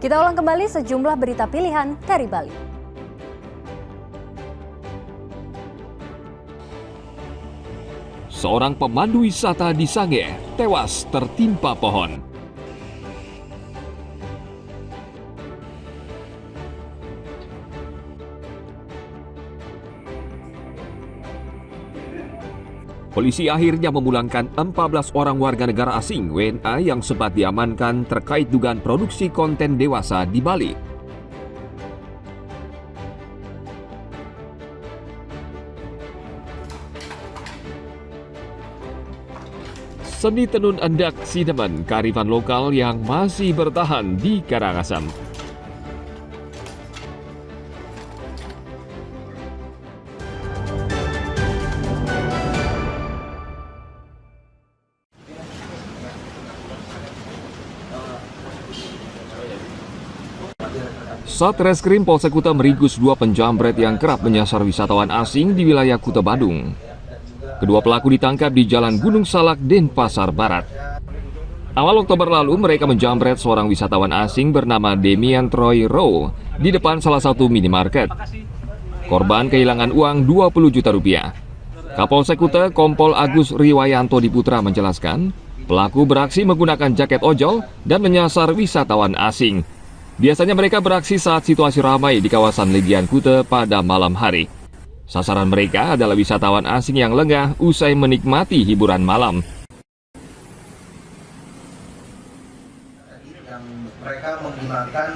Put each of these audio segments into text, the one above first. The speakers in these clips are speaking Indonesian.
Kita ulang kembali sejumlah berita pilihan dari Bali. Seorang pemandu wisata di Sange tewas tertimpa pohon. Polisi akhirnya memulangkan 14 orang warga negara asing WNA yang sempat diamankan terkait dugaan produksi konten dewasa di Bali. Seni tenun endak Sidemen, kearifan lokal yang masih bertahan di Karangasem. Satreskrim Polsek Kuta meringkus 2 penjamret yang kerap menyasar wisatawan asing di wilayah Kuta Badung. Kedua pelaku ditangkap di Jalan Gunung Salak, Denpasar Barat. Awal Oktober lalu, mereka menjamret seorang wisatawan asing bernama Demian Troy Rowe di depan salah satu minimarket. Korban kehilangan uang 20 juta rupiah. Kapolsek Kuta, Kompol Agus Riwayanto Diputra menjelaskan, pelaku beraksi menggunakan jaket ojol dan menyasar wisatawan asing. Biasanya mereka beraksi saat situasi ramai di kawasan Legian Kuta pada malam hari. Sasaran mereka adalah wisatawan asing yang lengah usai menikmati hiburan malam. Yang mereka menggunakan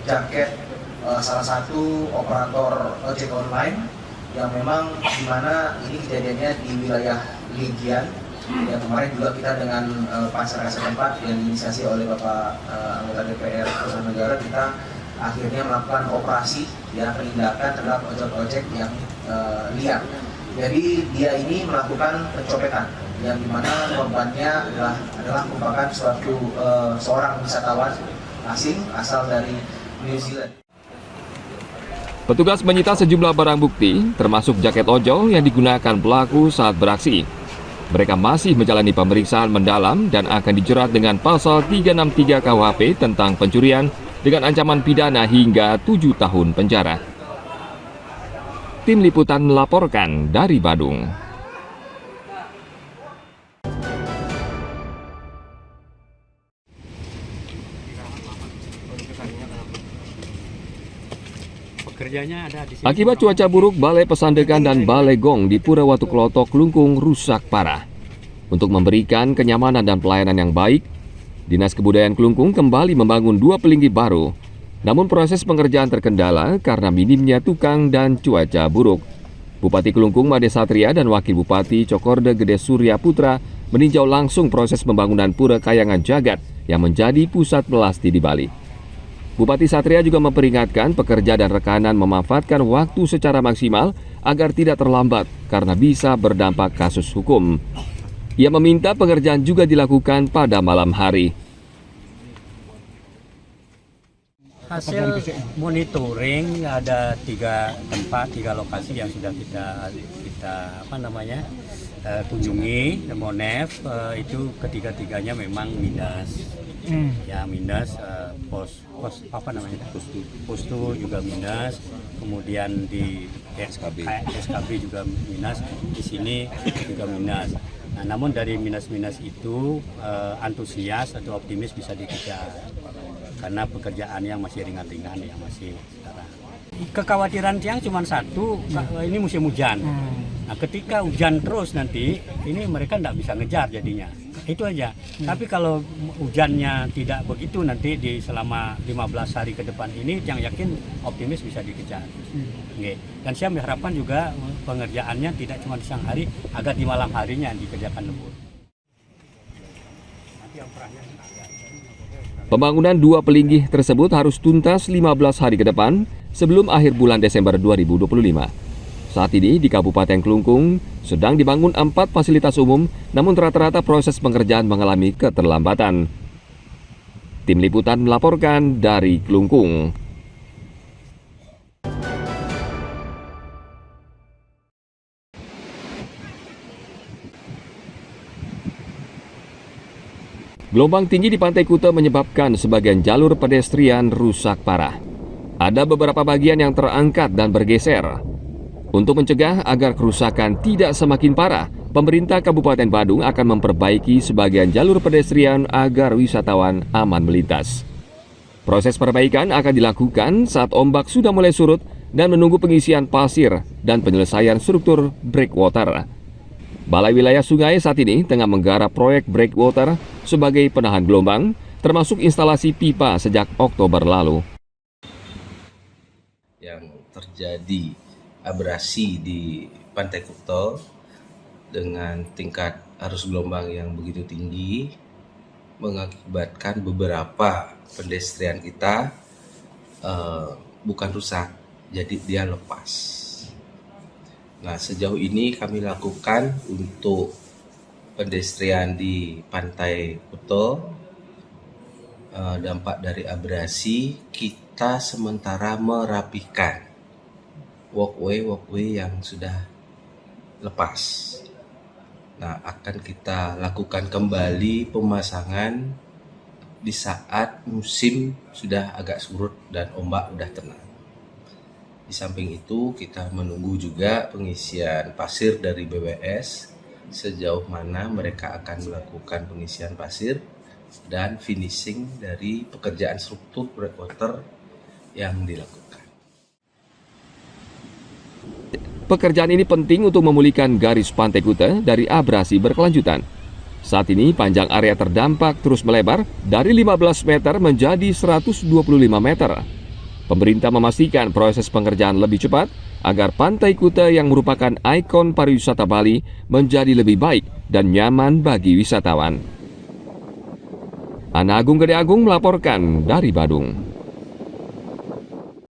jaket salah satu operator ojek online yang memang di mana ini kejadiannya di wilayah Legian. Yang kemarin juga kita dengan Pasar setempat yang diinisiasi oleh Bapak anggota DPR Pusat Negara, kita akhirnya melakukan operasi penindakan terhadap ojek-ojek yang liar. Jadi dia ini melakukan pencopetan yang dimana korbannya adalah merupakan seorang wisatawan asing asal dari New Zealand. Petugas menyita sejumlah barang bukti, termasuk jaket ojol yang digunakan pelaku saat beraksi. Mereka masih menjalani pemeriksaan mendalam dan akan dijerat dengan pasal 363 KUHP tentang pencurian dengan ancaman pidana hingga 7 tahun penjara. Tim Liputan melaporkan dari Badung. Akibat cuaca buruk, Balai Pesandekan dan Balai Gong di Pura Watu Klotok, Klungkung rusak parah. Untuk memberikan kenyamanan dan pelayanan yang baik, Dinas Kebudayaan Klungkung kembali membangun 2 pelinggi baru. Namun proses pengerjaan terkendala karena minimnya tukang dan cuaca buruk. Bupati Klungkung Made Satria dan Wakil Bupati Cokorde Gede Surya Putra meninjau langsung proses pembangunan Pura Kayangan Jagat yang menjadi pusat melasti di Bali. Bupati Satria juga memperingatkan pekerja dan rekanan memanfaatkan waktu secara maksimal agar tidak terlambat karena bisa berdampak kasus hukum. Ia meminta pengerjaan juga dilakukan pada malam hari. Hasil monitoring ada 3 tempat, 3 lokasi yang sudah kita kunjungi. Monef itu ketiga-tiganya memang minus. Ya minus, postu juga minus, kemudian di SKB juga minus, di sini juga minus. Nah, namun dari minus-minus itu antusias atau optimis bisa dikejar karena pekerjaan yang masih ringan-ringan yang masih sekarang. Kekhawatiran yang cuma satu, ini musim hujan. Nah, ketika hujan terus nanti ini mereka tidak bisa ngejar jadinya. Itu aja. Tapi kalau hujannya tidak begitu nanti di selama 15 hari ke depan ini yang yakin optimis bisa dikejar. Dan saya mengharapkan juga pengerjaannya tidak cuma di siang hari, agar di malam harinya dikerjakan lembur. Pembangunan 2 pelinggih tersebut harus tuntas 15 hari ke depan sebelum akhir bulan Desember 2025. Saat ini di Kabupaten Klungkung sedang dibangun 4 fasilitas umum, namun rata-rata proses pengerjaan mengalami keterlambatan. Tim Liputan melaporkan dari Klungkung. Gelombang tinggi di Pantai Kuta menyebabkan sebagian jalur pedestrian rusak parah. Ada beberapa bagian yang terangkat dan bergeser. Untuk mencegah agar kerusakan tidak semakin parah, pemerintah Kabupaten Badung akan memperbaiki sebagian jalur pedestrian agar wisatawan aman melintas. Proses perbaikan akan dilakukan saat ombak sudah mulai surut dan menunggu pengisian pasir dan penyelesaian struktur breakwater. Balai Wilayah Sungai saat ini tengah menggarap proyek breakwater sebagai penahan gelombang, termasuk instalasi pipa sejak Oktober lalu. Yang terjadi abrasi di Pantai Kuta dengan tingkat arus gelombang yang begitu tinggi mengakibatkan beberapa pedestrian kita bukan rusak, jadi dia lepas. Nah, sejauh ini kami lakukan untuk pedestrian di Pantai Kuta, dampak dari abrasi, kita sementara merapikan walkway yang sudah lepas. Nah, akan kita lakukan kembali pemasangan di saat musim sudah agak surut dan ombak udah tenang. Di samping itu, kita menunggu juga pengisian pasir dari BWS, sejauh mana mereka akan melakukan pengisian pasir dan finishing dari pekerjaan struktur breakwater yang dilakukan. Pekerjaan ini penting untuk memulihkan garis Pantai Kuta dari abrasi berkelanjutan. Saat ini panjang area terdampak terus melebar dari 15 meter menjadi 125 meter. Pemerintah memastikan proses pengerjaan lebih cepat agar Pantai Kuta yang merupakan ikon pariwisata Bali menjadi lebih baik dan nyaman bagi wisatawan. Ana Agung Gede Agung melaporkan dari Badung.